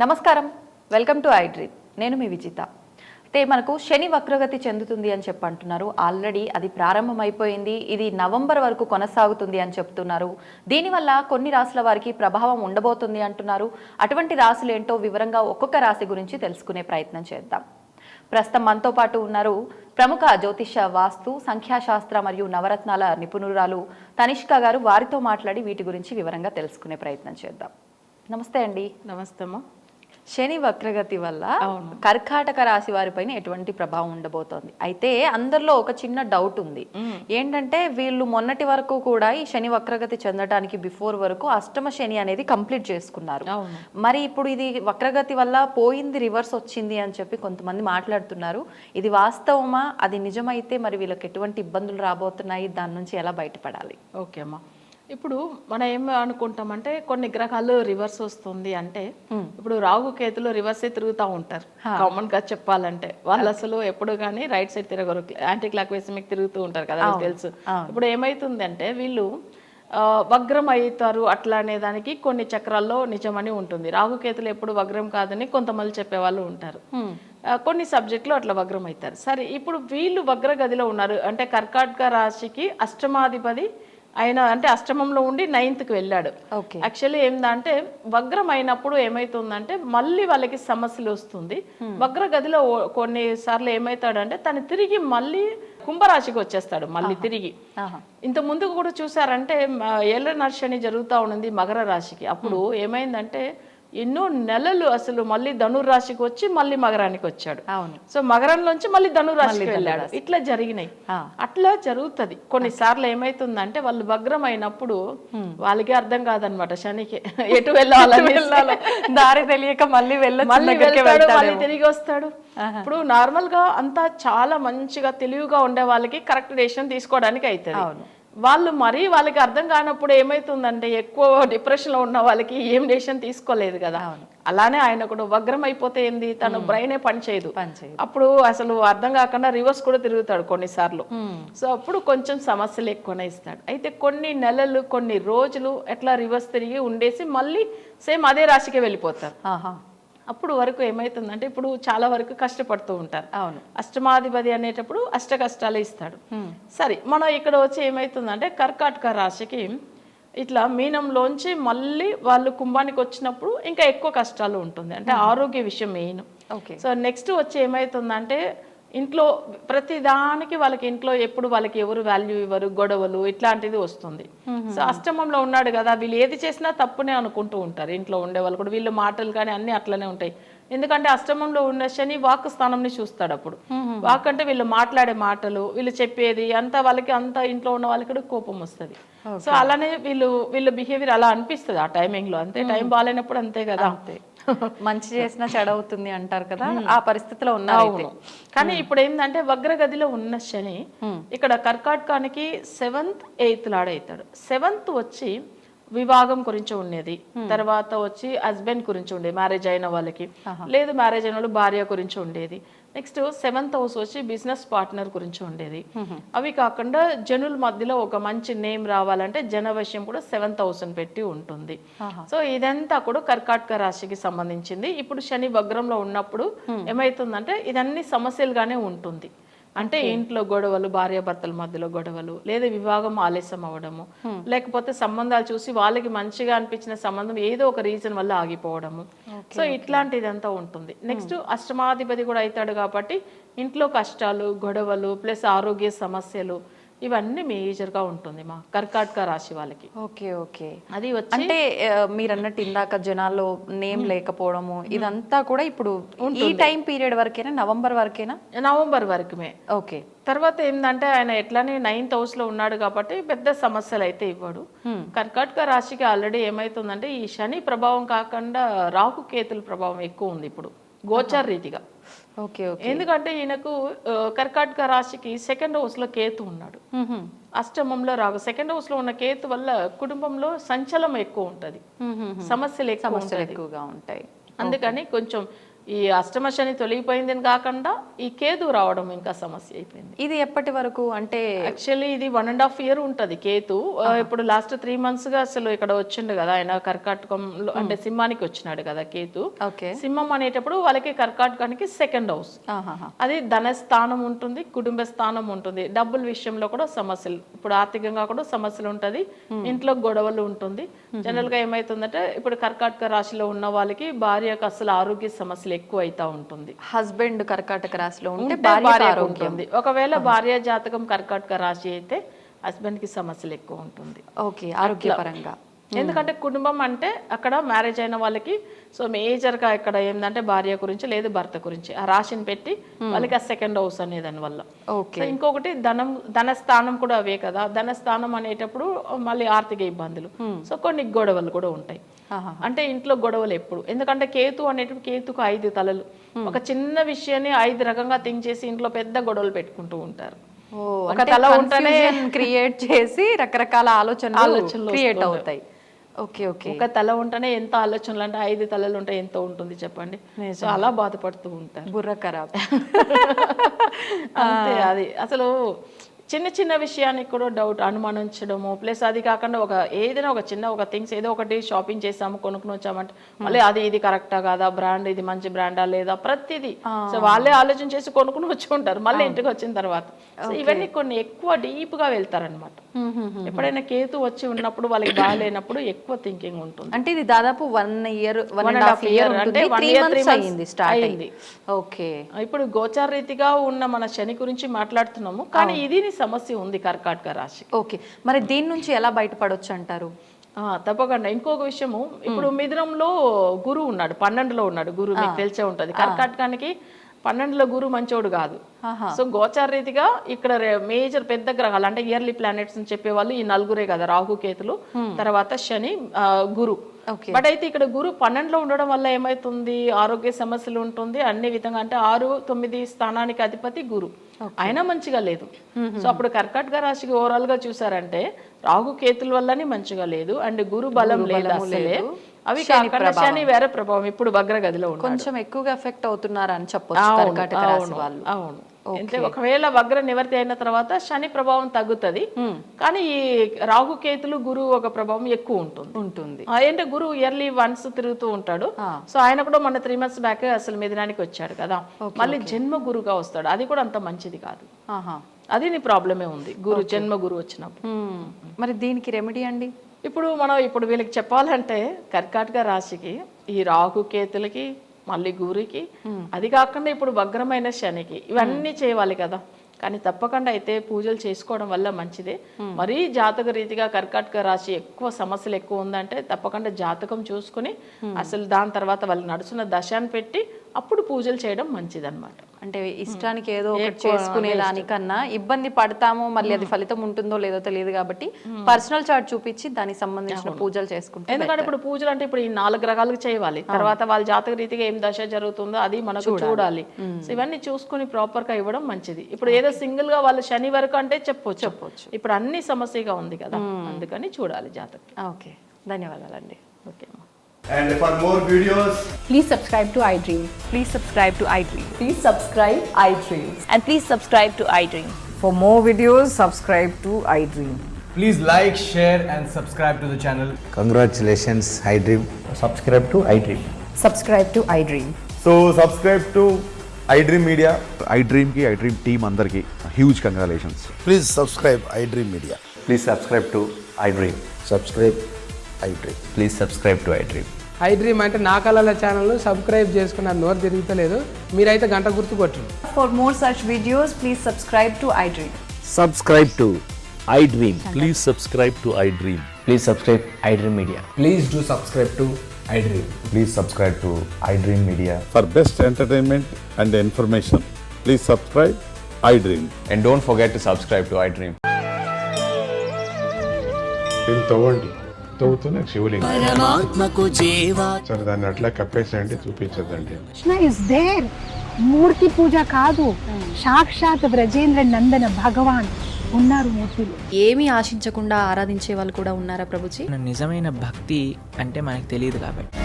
నమస్కారం, welcome to I dream. నేను మీ విజిత. అయితే మనకు శని వక్రగతి చెందుతుంది అని అంటున్నారు. ఆల్రెడీ అది ప్రారంభమైపోయింది. ఇది నవంబర్ వరకు కొనసాగుతుంది అని చెప్తున్నారు. దీనివల్ల కొన్ని రాశుల వారికి ప్రభావం ఉండబోతుంది అంటున్నారు. అటువంటి రాశులు ఏంటో వివరంగా ఒక్కొక్క రాశి గురించి తెలుసుకునే ప్రయత్నం చేద్దాం. ప్రస్తుతం మనతో పాటు ఉన్నారు ప్రముఖ జ్యోతిష, వాస్తు, సంఖ్యాశాస్త్ర మరియు నవరత్నాల నిపుణురాలు తనిష్క గారు. వారితో మాట్లాడి వీటి గురించి వివరంగా తెలుసుకునే ప్రయత్నం చేద్దాం. నమస్తే అండి. నమస్తే అమ్మా. శని వక్రగతి వల్ల కర్కాటక రాశి వారిపైన ఎటువంటి ప్రభావం ఉండబోతోంది? అయితే అందరిలో ఒక చిన్న డౌట్ ఉంది. ఏంటంటే వీళ్ళు మొన్నటి వరకు కూడా ఈ శని వక్రగతి చెందడానికి బిఫోర్ వరకు అష్టమ శని అనేది కంప్లీట్ చేసుకున్నారు. మరి ఇప్పుడు ఇది వక్రగతి వల్ల పోయింది, రివర్స్ వచ్చింది అని చెప్పి కొంతమంది మాట్లాడుతున్నారు. ఇది వాస్తవమా? అది నిజమైతే మరి వీళ్ళకి ఎటువంటి ఇబ్బందులు రాబోతున్నాయి? దాని నుంచి ఎలా బయటపడాలి? ఓకే అమ్మా. ఇప్పుడు మనం ఏం అనుకుంటామంటే కొన్ని గ్రహాలు రివర్స్ వస్తుంది అంటే ఇప్పుడు రాహు కేతులు రివర్సే తిరుగుతూ ఉంటారు. కామన్ గా చెప్పాలంటే వాళ్ళు అసలు ఎప్పుడు కానీ రైట్ సైడ్ తిరగరు, యాంటీ క్లాక్ వైస్ మీకు తిరుగుతూ ఉంటారు కదా, తెలుసు. ఇప్పుడు ఏమైతుంది అంటే వీళ్ళు వగ్రం అవుతారు అట్లా అనే దానికి కొన్ని చక్రాల్లో నిజమని ఉంటుంది. రాహుకేతులు ఎప్పుడు వగ్రం కాదని కొంతమంది చెప్పేవాళ్ళు ఉంటారు. కొన్ని సబ్జెక్టులు అట్లా వగ్రం అవుతారు. సరే, ఇప్పుడు వీళ్ళు వగ్ర గదిలో ఉన్నారు అంటే కర్కాటక రాశికి అష్టమాధిపతి ఆయన అంటే అష్టమంలో ఉండి 9th వెళ్ళాడు. యాక్చువల్లీ ఏందంటే వగ్రం అయినప్పుడు ఏమైతుందంటే మళ్ళీ వాళ్ళకి సమస్యలు వస్తుంది. వగ్ర గదిలో కొన్నిసార్లు ఏమైతాడంటే తను తిరిగి మళ్ళీ కుంభరాశికి వచ్చేస్తాడు. మళ్ళీ తిరిగి ఇంత ముందుకు కూడా చూసారంటే ఏళ్ళ నర్షని జరుగుతూ ఉన్నది మకర రాశికి. అప్పుడు ఏమైందంటే ఎన్నో నెలలు అసలు మళ్ళీ ధనుర్రాశికి వచ్చి మళ్ళీ మకరానికి వచ్చాడు. సో మకరంలోంచి మళ్ళీ ధనుర్రాశికి వెళ్ళాడు. ఇట్లా జరిగినాయి. అట్లా జరుగుతుంది. కొన్నిసార్లు ఏమైతుందంటే వాళ్ళు వగ్రం అయినప్పుడు వాళ్ళకి అర్థం కాదనమాట శనికి ఎటు వెళ్ళాలో దారి తెలియక మళ్ళీ మళ్ళీ తిరిగి వస్తాడు. ఇప్పుడు నార్మల్ గా అంతా చాలా మంచిగా తెలివిగా ఉండే వాళ్ళకి కరెక్ట్ డెసిషన్ తీసుకోవడానికి అవుతుంది. వాళ్ళు మరీ వాళ్ళకి అర్థం కానప్పుడు ఏమైతుందంటే ఎక్కువ డిప్రెషన్ లో ఉన్న వాళ్ళకి ఏం డెసిషన్ తీసుకోలేదు కదా. అలానే ఆయన కూడా వగ్రం అయిపోతే ఏంది, తన బ్రెయినే పనిచేయదు. అప్పుడు అసలు అర్థం కాకుండా రివర్స్ కూడా తిరుగుతాడు కొన్నిసార్లు. సో అప్పుడు కొంచెం సమస్యలు ఎక్కువనే ఇస్తాడు. అయితే కొన్ని నెలలు కొన్ని రోజులు ఎట్లా రివర్స్ తిరిగి ఉండేసి మళ్ళీ సేమ్ అదే రాశికే వెళ్ళిపోతారు. అప్పుడు వరకు ఏమైతుందంటే ఇప్పుడు చాలా వరకు కష్టపడుతూ ఉంటారు. అష్టమాధిపతి అనేటప్పుడు అష్ట కష్టాలు ఇస్తాడు. సరే, మనం ఇక్కడ వచ్చి ఏమైతుందంటే కర్కాటక రాశికి ఇట్లా మీనంలోంచి మళ్ళీ వాళ్ళు కుంభానికి వచ్చినప్పుడు ఇంకా ఎక్కువ కష్టాలు ఉంటుంది. అంటే ఆరోగ్య విషయం మెయిన్. సో నెక్స్ట్ వచ్చి ఏమైతుందంటే ఇంట్లో ప్రతి దానికి వాళ్ళకి ఇంట్లో ఎప్పుడు వాళ్ళకి ఎవరు వాల్యూ ఇవ్వరు, గొడవలు ఇట్లాంటిది వస్తుంది. సో అష్టమంలో ఉన్నాడు కదా, వీళ్ళు ఏది చేసినా తప్పునే అనుకుంటూ ఉంటారు. ఇంట్లో ఉండే వాళ్ళు కూడా వీళ్ళు మాటలు కానీ అన్ని అట్లనే ఉంటాయి. ఎందుకంటే అష్టమంలో ఉన్న శని వాక్ స్థానంని చూస్తాడు. అప్పుడు వాక్ అంటే వీళ్ళు మాట్లాడే మాటలు, వీళ్ళు చెప్పేది అంతా వాళ్ళకి అంతా ఇంట్లో ఉన్న వాళ్ళకి కూడా కోపం వస్తుంది. సో అలానే వీళ్ళ బిహేవియర్ అలా అనిపిస్తుంది ఆ టైమింగ్ లో. అంతే, టైం బాగాలేనప్పుడు అంతే కదా. మంచి చేసినా చెడవుతుంది అంటారు కదా, ఆ పరిస్థితిలో ఉన్నారు. కానీ ఇప్పుడు ఏంటంటే వగ్రగదిలో ఉన్న శని ఇక్కడ కర్కాటకానికి 7th 8th లాడవుతాడు. 7th వచ్చి వివాహం గురించి ఉండేది, తర్వాత వచ్చి హస్బెండ్ గురించి ఉండేది, మ్యారేజ్ అయిన వాళ్ళకి, లేదు మ్యారేజ్ అయిన వాళ్ళు భార్య గురించి ఉండేది. నెక్స్ట్ 7th హౌస్ వచ్చి బిజినెస్ పార్ట్నర్ గురించి ఉండేది. అవి కాకుండా జనుల మధ్యలో ఒక మంచి నేమ్ రావాలంటే జనవశ్యం కూడా 7th హౌస్ అని పెట్టి ఉంటుంది. సో ఇదంతా కూడా కర్కాటక రాశికి సంబంధించింది. ఇప్పుడు శని వగ్రంలో ఉన్నప్పుడు ఏమైతుందంటే ఇదన్నీ సమస్యలుగానే ఉంటుంది. అంటే ఇంట్లో గొడవలు, భార్యాభర్తల మధ్యలో గొడవలు, లేదా వివాహం ఆలస్యం అవ్వడము, లేకపోతే సంబంధాలు చూసి వాళ్ళకి మంచిగా అనిపించిన సంబంధం ఏదో ఒక రీజన్ వల్ల ఆగిపోవడము. సో ఇట్లాంటిదంతా ఉంటుంది. నెక్స్ట్ అష్టమాధిపతి కూడా అవుతాడు కాబట్టి ఇంట్లో కష్టాలు, గొడవలు ప్లస్ ఆరోగ్య సమస్యలు ఇవన్నీ మేజర్ గా ఉంటుంది మా కర్కాటక రాశి వాళ్ళకి. ఓకే. అది అంటే మీరు అన్నట్టు ఇందాక జనాల్లో నేమ్ లేకపోవడము ఇదంతా కూడా ఇప్పుడు ఈ టైం పీరియడ్ వరకేనా? నవంబర్ వరకేనా? నవంబర్ వరకుమే. ఓకే. తర్వాత ఏంటంటే ఆయన ఎట్లానే 9th హౌస్ లో ఉన్నాడు కాబట్టి పెద్ద సమస్యలు అయితే ఇవ్వడు. కర్కాటక రాశికి ఆల్రెడీ ఏమైతుందంటే ఈ శని ప్రభావం కాకుండా రాహు కేతుల ప్రభావం ఎక్కువ ఉంది ఇప్పుడు గోచార రీతిగా. ఎందుకంటే ఈయనకు కర్కాటక రాశికి 2nd హౌస్ లో కేతు ఉన్నాడు, అష్టమంలో రాహు. 2nd హౌస్ లో ఉన్న కేతు వల్ల కుటుంబంలో సంచలనం ఎక్కువ ఉంటది, సమస్యలు ఎక్కువగా ఉంటాయి. అందుకని కొంచెం ఈ అష్టమ శని తొలగిపోయిందని కాకుండా ఈ కేతు రావడం ఇంకా సమస్య అయిపోయింది. ఇది ఎప్పటి వరకు అంటే యాక్చువల్లీ ఇది 1.5 year ఉంటుంది కేతు. ఇప్పుడు లాస్ట్ 3 months గా అసలు ఇక్కడ వచ్చిండు కదా ఆయన కర్కాటకంలో, అంటే సింహానికి వచ్చినాడు కదా కేతు. సింహం అనేటప్పుడు వాళ్ళకి కర్కాటకానికి 2nd house, అది ధనస్థానం ఉంటుంది, కుటుంబ స్థానం ఉంటుంది, డబ్బుల విషయంలో కూడా సమస్యలు, ఇప్పుడు ఆర్థికంగా కూడా సమస్యలు ఉంటుంది, ఇంట్లో గొడవలు ఉంటుంది. జనరల్ గా ఏమైతుందంటే ఇప్పుడు కర్కాటక రాశిలో ఉన్న వాళ్ళకి భార్యకు అసలు ఆరోగ్య సమస్యలు ఎక్కువ అవుతా ఉంటుంది. హస్బెండ్ కర్కాటక రాశిలో ఉంటే భార్య ఉంటుంది. ఒకవేళ భార్య జాతకం కర్కాటక రాశి అయితే హస్బెండ్ కి సమస్యలు ఎక్కువ ఉంటుంది. ఓకే, ఆరోగ్యపరంగా. ఎందుకంటే కుటుంబం అంటే అక్కడ మ్యారేజ్ అయిన వాళ్ళకి సో మేజర్ గా ఇక్కడ ఏంటంటే భార్య గురించి లేదు భర్త గురించి ఆ రాశిని పెట్టి వాళ్ళకి ఆ 2nd house అనే దాని వల్ల. ఇంకొకటి ధనస్థానం కూడా అవే కదా, ధనస్థానం అనేటప్పుడు మళ్ళీ ఆర్థిక ఇబ్బందులు, సో కొన్ని గొడవలు కూడా ఉంటాయి. అంటే ఇంట్లో గొడవలు ఎప్పుడు, ఎందుకంటే కేతు అనేటప్పుడు కేతుకు 5 తలలు, ఒక చిన్న విషయాన్ని 5 రకంగా థింక్ చేసి ఇంట్లో పెద్ద గొడవలు పెట్టుకుంటూ ఉంటారు. ఒక తల ఉంటేనే క్రియేట్ చేసి రకరకాల ఆలోచనలు క్రియేట్ అవుతాయి. ఓకే ఓకే, ఒక తల ఉంటేనే ఎంత ఆలోచనలు, అంటే 5 తలలు ఉంటే ఎంత ఉంటుంది చెప్పండి. సో అలా బాధపడుతూ ఉంటారు, బుర్ర ఖరాబ్. అంతే. అది అసలు చిన్న చిన్న విషయానికి కూడా డౌట్ అనుమానించడము, ప్లస్ అది కాకుండా ఏదైనా ఒక చిన్న థింగ్స్ ఏదో ఒకటి షాపింగ్ చేసాము కొనుక్కుని వచ్చామంటే మళ్ళీ అది ఇది కరెక్టా కాదా, బ్రాండ్ ఇది మంచి బ్రాండా లేదా, ప్రతిదీ సో వాళ్ళే ఆలోచన చేసి కొనుక్కుని వచ్చి ఉంటారు మళ్ళీ ఇంటికి వచ్చిన తర్వాత. సో ఇవన్నీ కొన్ని ఎక్కువ డీప్ గా వెళ్తారనమాట. ఎప్పుడైనా కేతు వచ్చి ఉన్నప్పుడు వాళ్ళకి బాగాలేనప్పుడు ఎక్కువ థింకింగ్ ఉంటుంది. అంటే ఇది దాదాపు 1 year 1.5 year అంటే 3 months అయింది స్టార్ట్ అయింది. ఓకే, ఇప్పుడు గోచార రీతిగా ఉన్న మన శని గురించి మాట్లాడుతున్నాము, కానీ ఇది సమస్య ఉంది కర్కాటక రాశి. ఓకే, మరి దీని నుంచి ఎలా బయటపడొచ్చు అంటారు? తప్పకుండా. ఇంకొక విషయము, ఇప్పుడు మిథునంలో గురువు ఉన్నాడు, 12లో ఉన్నాడు గురువు, మీకు తెలిసే ఉంటది. కర్కాటకానికి 12లో గురువు మంచోడు కాదు. సో గోచార రీతిగా ఇక్కడ మేజర్ పెద్ద గ్రహాలు అంటే ఇయర్లీ ప్లానెట్స్ అని చెప్పేవాళ్ళు ఈ 4 కదా, రాహు కేతులు, తర్వాత శని, గురు. బట్ అయితే ఇక్కడ గురు 12లో ఉండడం వల్ల ఏమైతుంది, ఆరోగ్య సమస్యలు ఉంటుంది అన్ని విధంగా. అంటే 6, 9 స్థానానికి అధిపతి గురు, అయినా మంచిగా లేదు. సో అప్పుడు కర్కాటక రాశికి ఓవరాల్ గా చూసారంటే రాహు కేతుల వల్లనే మంచిగా లేదు, అండ్ గురు బలం లేదు అసలే. అవి శని వేరే ప్రభావం ఇప్పుడు వగ్ర గదిలో కొంచెం ఎక్కువగా ఎఫెక్ట్ అవుతున్నారు అని చెప్పొచ్చు కర్కాటక రాశి వాళ్ళు. అవును, అంటే ఒకవేళ వగ్ర నివర్తి అయిన తర్వాత శని ప్రభావం తగ్గుతుంది, కానీ ఈ రాహు కేతులు గురువు ఒక ప్రభావం ఎక్కువ ఉంటుంది. అంటే గురువు ఇయర్లీ వన్స్ తిరుగుతూ ఉంటాడు. సో ఆయన కూడా మన 3 months బ్యాక్ అసలు మిథునానికి వచ్చాడు కదా, మళ్ళీ జన్మ గురుగా వస్తాడు, అది కూడా అంత మంచిది కాదు. అది నీ ప్రాబ్లమే ఉంది గురు జన్మ గురు వచ్చినప్పుడు. మరి దీనికి రెమెడీ అండి? ఇప్పుడు వీళ్ళకి చెప్పాలంటే కర్కాటక రాశికి ఈ రాహు కేతులకి మళ్ళీ గురికి, అది కాకుండా ఇప్పుడు వగ్రమైన శనికి ఇవన్నీ చేయాలి కదా. కానీ తప్పకుండా అయితే పూజలు చేసుకోవడం వల్ల మంచిదే. మరీ జాతక రీతిగా కర్కాటక రాశి ఎక్కువ సమస్యలు ఎక్కువ ఉందంటే తప్పకుండా జాతకం చూసుకుని అసలు దాని తర్వాత వాళ్ళు నడుచున్న దశాన్ని పెట్టి అప్పుడు పూజలు చేయడం మంచిదన్నమాట. అంటే ఇష్టానికి ఏదో ఒకటి చేసుకునే దానికన్నా ఇబ్బంది పడతామో మళ్ళీ అది ఫలితం ఉంటుందో లేదో తెలియదు కాబట్టి పర్సనల్ చార్ట్ చూపించి దానికి సంబంధించిన పూజలు చేసుకుంటాం. ఎందుకంటే ఇప్పుడు పూజలు అంటే ఇప్పుడు ఈ 4 గ్రహాలకు చేయాలి, తర్వాత వాళ్ళ జాతక రీతిగా ఏం దశ జరుగుతుందో అది మనకు చూడాలి. సో ఇవన్నీ చూసుకుని ప్రాపర్ గా ఇవ్వడం మంచిది. ఇప్పుడు ఏదో సింగిల్ గా వాళ్ళు శని వరకు అంటే చెప్పొచ్చు, ఇప్పుడు అన్ని సమస్యగా ఉంది కదా, అందుకని చూడాలి జాతకం. ఓకే, ధన్యవాదాలండి. Okay. And for more videos, please subscribe to iDream. Please subscribe to iDream. Please subscribe iDream. And please subscribe to iDream. For more videos, subscribe to iDream. Please like, share and subscribe to the channel. Congratulations, iDream. Subscribe to iDream. Subscribe to iDream. so subscribe to iDream Media. iDream team andarki huge congratulations. Please subscribe iDream Media. Please subscribe to iDream. Subscribe iDream. Please subscribe to iDream. iDream అంటే నా కళల ఛానల్ను subscribe చేసుకున్న నోరు తిరుగుతలేదు, మీరైతే గంట గుర్తు కొట్టండి. For more such videos, please subscribe to iDream. Subscribe to iDream. Please subscribe to iDream. Please subscribe iDream Media. Please do subscribe to iDream. Please subscribe to iDream Media. For best entertainment and information, please subscribe iDream. And don't forget to subscribe to iDream. తవ్వుతూనే శివలింగం, సరే దాన్ని అట్లా కప్పేసేయండి, చూపించదండి. Krishna is there, మూర్తి పూజ కాదు, సాక్షాత్ బ్రజేంద్ర నందన భగవాన్ ఉన్నారు మూర్తిలో. ఏమీ ఆశించకుండా ఆరాధించే వాళ్ళు కూడా ఉన్నారా ప్రభుజీ? నిజమైన భక్తి అంటే మనకు తెలియదు కాబట్టి